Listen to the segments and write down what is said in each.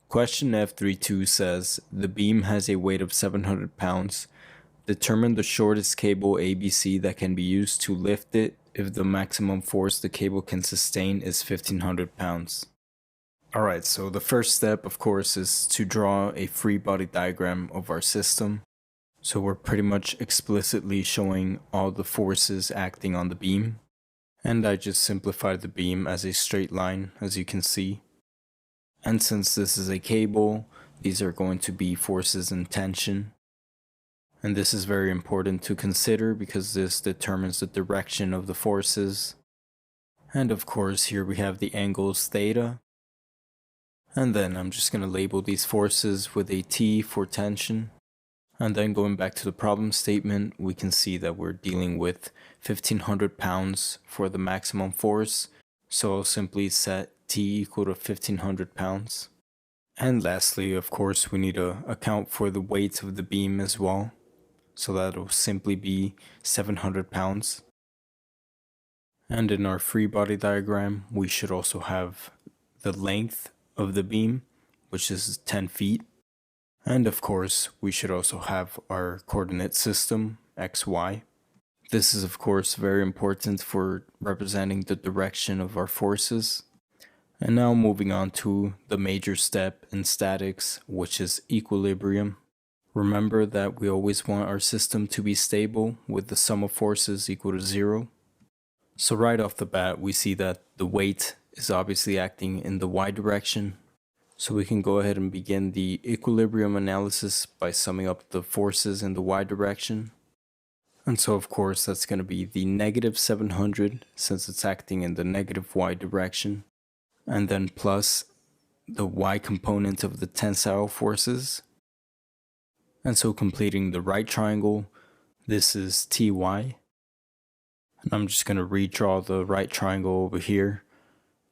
Question F32 says, the beam has a weight of 700 pounds. Determine the shortest cable ABC that can be used to lift it if the maximum force the cable can sustain is 1500 pounds. Alright, so the first step, of course, is to draw a free body diagram of our system. So we're pretty much explicitly showing all the forces acting on the beam. And I just simplified the beam as a straight line, as you can see. And since this is a cable, these are going to be forces in tension. And this is very important to consider because this determines the direction of the forces. And of course, here we have the angles theta. And then I'm just going to label these forces with a T for tension. And then going back to the problem statement, we can see that we're dealing with 1500 pounds for the maximum force. So I'll simply set T equal to 1500 pounds. And lastly, of course, we need to account for the weight of the beam as well. So that'll simply be 700 pounds. And in our free body diagram, we should also have the length of the beam, which is 10 feet. And of course, we should also have our coordinate system, x, y. This is of course very important for representing the direction of our forces. And now moving on to the major step in statics, which is equilibrium. Remember that we always want our system to be stable with the sum of forces equal to 0. So right off the bat, we see that the weight is obviously acting in the y direction. So we can go ahead and begin the equilibrium analysis by summing up the forces in the y direction. And so of course that's going to be the negative 700 since it's acting in the negative y direction. And then plus the y component of the tensile forces. And so completing the right triangle, this is Ty. And I'm just going to redraw the right triangle over here.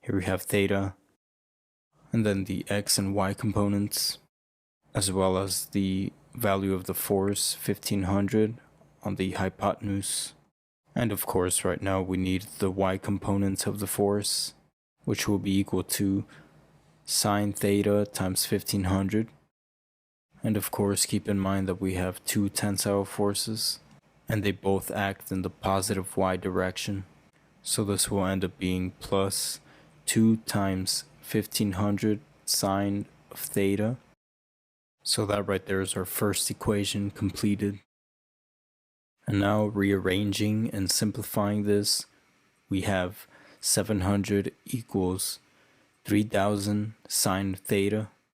Here we have theta. And then the x and y components, as well as the value of the force, 1500, on the hypotenuse. And of course, right now we need the y component of the force, which will be equal to sine theta times 1500. And of course, keep in mind that we have two tensile forces, and they both act in the positive y direction. So this will end up being plus 2 times 1500 sine of theta. So that right there is our first equation completed. And now rearranging and simplifying this, we have 700 equals 3000 sine theta.